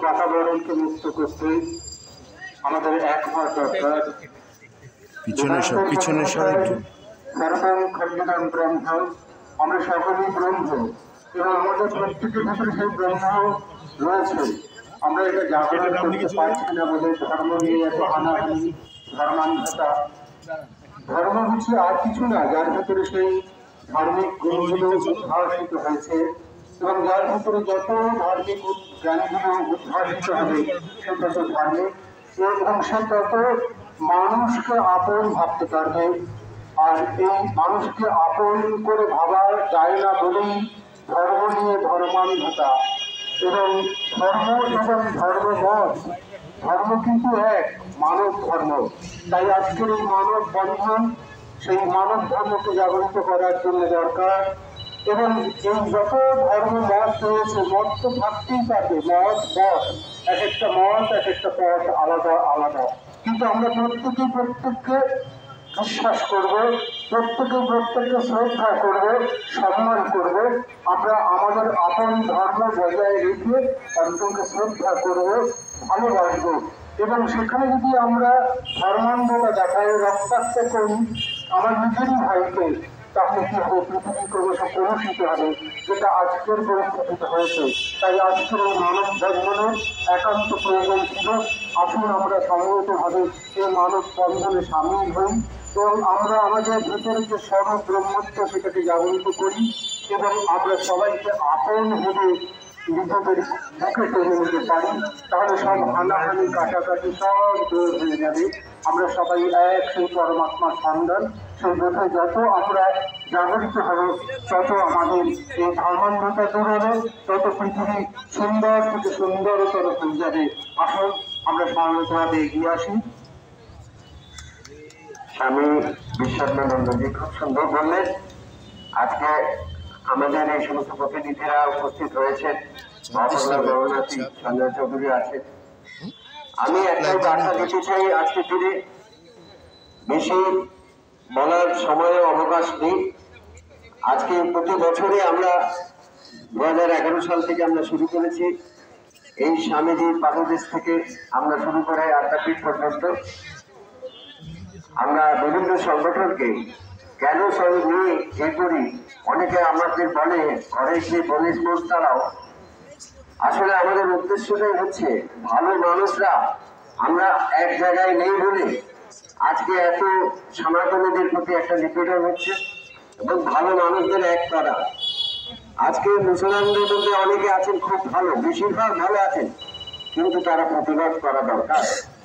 বাতাবরণকে মুক্ত করতে আমাদের এক হওয়া দরকার। পিছনে একটু সর্বং খণ্ডিতং ব্রহ্ম, আমরা সকলেই ব্রহ্ম এবং আমাদের প্রত্যেকের ভিতরে সেই ব্রহ্ম রয়েছে। আমরা এটা জাগরণ করতে পারছি না বলে ধর্ম নিয়ে এত হানাহানি, ধর্মান্ধতা। ধর্ম হচ্ছে আর কিছু না, যার ভিতরে সেই ধার্মিক গুণগুলো উদ্ভাসিত হয়েছে এবং যার ভিতরে যত ধার্মিক জ্ঞানগুলো উদ্ভাসিত হবে সে তত ধার্মিক এবং সে তত মানুষকে আপন ভাবতে পারবে। আর এই মানুষকে আপন করে ভাবা যায় না বলেই ধর্ম নিয়ে ধর্মান্ধতা এবং ধর্মমত। ধর্ম কিন্তু এক, মানব ধর্ম। তাই আজকের এই মানব বন্ধন, সেই মানব ধর্মকে জাগরিত করার জন্য দরকার। এবং এই যত ধর্ম মত রয়েছে, মত তো থাকতেই পারবে, এক একটা মত এক একটা পথ আলাদা আলাদা, কিন্তু আমরা প্রত্যেককে বিশ্বাস করব, প্রত্যেককে শ্রদ্ধা করব, সম্মান করব। আমরা আমাদের আপন ধর্ম বজায় রেখে অন্তকে শ্রদ্ধা করব, ভালোবাসব। এবং সেখানে যদি আমরা ধর্মান্ধতা দেখাই, রক্তাক্ত করি আমার নিজেরই ভাইকে, তাহলে কি হবে? পৃথিবী ক্রমশ কলুষিত হবে, যেটা আজকের পরিস্থিতিতে হয়েছে। তাই আজকের এই মানব বন্ধনের একান্ত প্রয়োজন ছিল। আসুন আমরা সম্মিলিতভাবে এই মানব বন্ধনে সামিল হই এবং আমরা আমাদের ভেতরে যে সর্বব্রহ্মত্ব সেটাকে জাগরিত করি এবং আমরা সবাইকে আপন ভেবে নিজেদের বুকে টেনে নিতে পারি। তাহলে সব হানাহানি কাটাকাটি সব দূর হয়ে যাবে। আমরা সবাই এক, সেই পরমাত্মার সন্ধান। সেই বোধে যত আমরা জাগরিত হব, তত আমাদের এই ধর্মান্ধতা দূর হবে, তত পৃথিবী সুন্দর থেকে সুন্দরতর হয়ে যাবে। আসুন আমরা সম্মিলিতভাবে এগিয়ে আসি। স্বামী বিশ্বাত্মানন্দজি খুব সুন্দর বললেন। আজকে আমাদের এই সমস্ত প্রতিনিধিরা উপস্থিত রয়েছেন, সঞ্জয় চৌধুরী আছেন। আমি একটাই বার্তা দিতে চাই, আজকে দিনে বেশি বলার সময় অবকাশ নেই। আজকে প্রতি বছরে আমরা 2011 সাল থেকে আমরা শুরু করেছি, এই স্বামীজির পাদদেশ থেকে আমরা শুরু করে আড্ডাপীঠ পর্যন্ত আমরা বিভিন্ন সংগঠনকে কেন সঙ্গে নিয়ে এ করি। অনেকে আমাদের বলে, ঘরে যে বলে তারাও, আসলে আমাদের উদ্দেশ্যটাই হচ্ছে ভালো মানুষরা আমরা এক জায়গায় নেই বলে আজকে এত সনাতনীদের প্রতি একটা নিপীড়ন হচ্ছে এবং ভালো মানুষদের এক করা। আজকে মুসলমানদের মধ্যে অনেকে আছেন খুব ভালো, বেশিরভাগ ভালো আছেন, কিন্তু তারা প্রতিবাদ করা দরকার।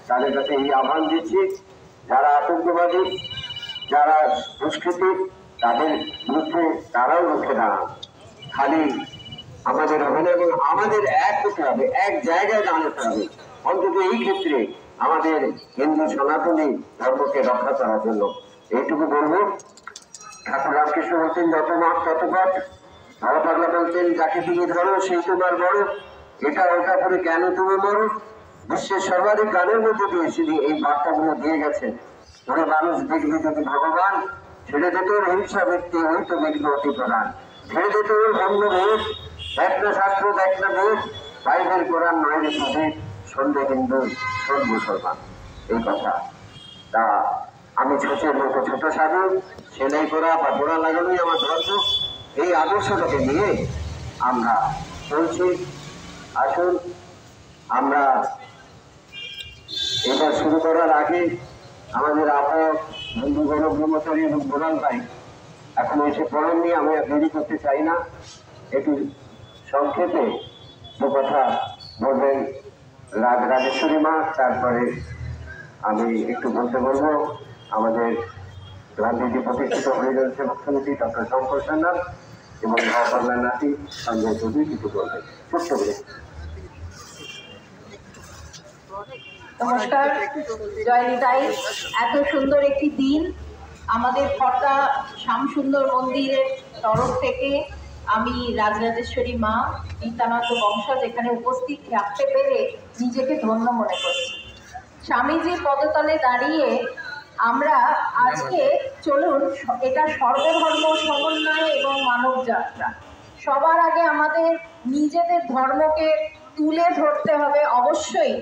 তাদের কাছে এই আহ্বান দিচ্ছি, যারা আতঙ্কবাদী, যারা দুষ্কৃতী, তাদের বিরুদ্ধে তারাও রুখে দাঁড়ান। খালি আমাদের হবে না এবং আমাদের এক হতে হবে, এক জায়গায় দাঁড়াতে হবে। অন্তত এই ক্ষেত্রে আমাদের হিন্দু সনাতনী ধর্মকে রক্ষা করার জন্য এইটুকু বলবো। ঠাকুর রামকৃষ্ণ বলতেন, যত মাঠ তত পথ। বাবা পাগলা বলতেন, যাকে তুমি ধরো সেই তোমার বড়, এটা ওটা করে কেন তুমি মরো। বিশ্বের সর্বাধিক গানের মধ্যে দিয়েছিলি এই বার্তাগুলো দিয়ে গেছেন। ওরা মানুষ দেখবি যদি ভগবান, ছেড়ে দিত হিংসা ব্যক্তি হইতো দেখবি অতি প্রধান। ছেড়ে দিত অন্য ভোট, দেখ না শাস্ত্র, দেখ না ভোট, বাইবেল কোরআন নয় রে প্রভেদ, সন্ধ্যে হিন্দু শোন মুসলমান। এই কথা তা আমি ছোটের মতো ছোট সাধু, সেলাই করা বা গোড়া লাগানোই আমার ধর্ম। এই আদর্শটাকে নিয়ে আমরা চলছি। আসুন আমরা এটা শুরু করার আগে আমাদের আপন বন্ধু গৌরব ব্রহ্মচারী এবং প্রধান ভাই এখন এসে পড়েননি, আমি আর দেরি করতে চাই না। একটু সংক্ষেপে দু কথা বলবেন রাজেশ্বরী মা, তারপরে আমি একটু বলতে বলবো আমাদের গান্ধীজি প্রতিষ্ঠিত হরিজন সেবক সমিতি ডক্টর শঙ্কর সান্যাল এবং বাংলার নাতি সঞ্জয় চৌধুরী কিছু বলবেন। ছোট্ট করে। নমস্কার, জয় নিতাই। এত সুন্দর একটি দিন আমাদের খর্দা শ্যামসুন্দর মন্দিরের তরফ থেকে আমি রাজরাজেশ্বরী মা নিত্যানন্দ বংশজ এখানে উপস্থিত থাকতে পেরে নিজেকে ধন্য মনে করছি। স্বামীজির পদতলে দাঁড়িয়ে আমরা আজকে চলুন, এটা সর্বধর্ম সমন্বয় এবং মানব যাত্রা। সবার আগে আমাদের নিজেদের ধর্মকে তুলে ধরতে হবে। অবশ্যই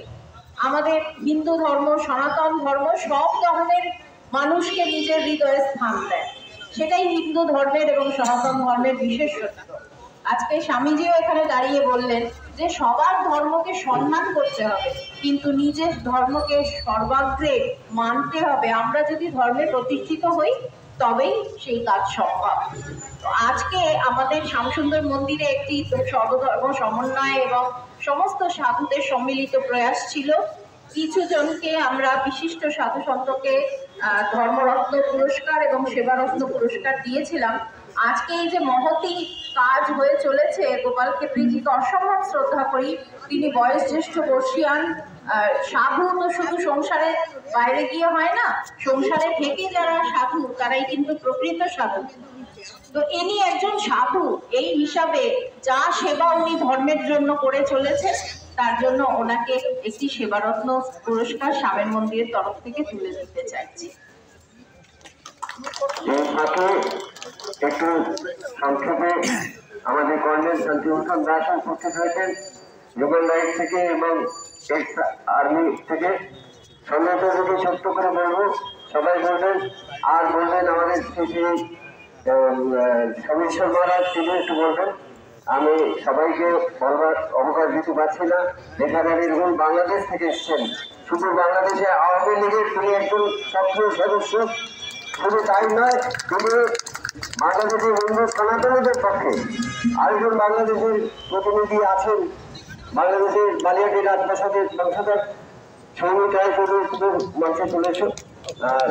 আমাদের হিন্দু ধর্ম, সনাতন ধর্ম সব ধর্মের মানুষকে নিজের হৃদয়ে স্থান দেয়, সেটাই হিন্দু ধর্মের এবং সনাতন ধর্মের বিশেষত্ব। আজকে স্বামীজিও এখানে দাঁড়িয়ে বললেন যে সবার ধর্মকে সম্মান করতে হবে, কিন্তু নিজের ধর্মকে সর্বাগ্রে মানতে হবে। আমরা যদি ধর্মে প্রতিষ্ঠিত হই তবেই সেই কাজ সম্ভব। তো আজকে আমাদের শ্যামসুন্দর মন্দিরে একটি সর্বধর্ম সমন্বয় এবং সমস্ত সাধুদের সম্মিলিত প্রয়াস ছিল। কিছু জনকে আমরা বিশিষ্ট সাধু সন্তকে ধর্মরত্ন পুরস্কার এবং সেবারত্ন পুরস্কার দিয়েছিলাম। আজকে এই যে মহতি কাজ হয়ে চলেছে, গোপাল ক্ষেত্রীজিকে অসম্ভব শ্রদ্ধা করি। তিনি বয়োজ্যেষ্ঠ বর্ষিয়ান সাধু, তো শুধু সংসারে বাইরে গিয়ে হয় না, সংসারে থেকে যারা সাধু তারাই কিন্তু প্রকৃত সাধু। তো ইনি একজন সাধু, এই হিসাবে যা সেবা উনি ধর্মের জন্য করে চলেছে তার জন্য ওনাকে একটি সেবারত্ন পুরস্কার স্বামীর মন্দিরের তরফ থেকে তুলে দিতে চাইছি। একটু সংক্ষেপে আমাদের কর্নেল শান্তিভূষণ দাস উপস্থিত হয়েছেন হিউম্যান রাইটস থেকে এবং এক্স আর্মি থেকে। সন্ন্যাসীকে ছোট্ট করে বলবো, সবাই বলবেন আর বলবেন আমাদের সমীশ্বর মহারাজ, তিনি একটু বলবেন। আমি সবাইকে বলবার অবকাশ দিতে পারছি না। এখানে নির্গুণ বাংলাদেশ থেকে এসছেন, শুধু বাংলাদেশে আওয়ামী লীগের তিনি একজন সক্রিয় সদস্য। শুধু তাই নয়, তিনি বাংলাদেশের হিন্দু সনাতনীদের পক্ষে আরেকজন বাংলাদেশের প্রতিনিধি আছেন, বাংলাদেশের বালিয়াটি রাজপ্রাসাদের বংশধর সৌমিক রায় মঞ্চে চলেছ। আর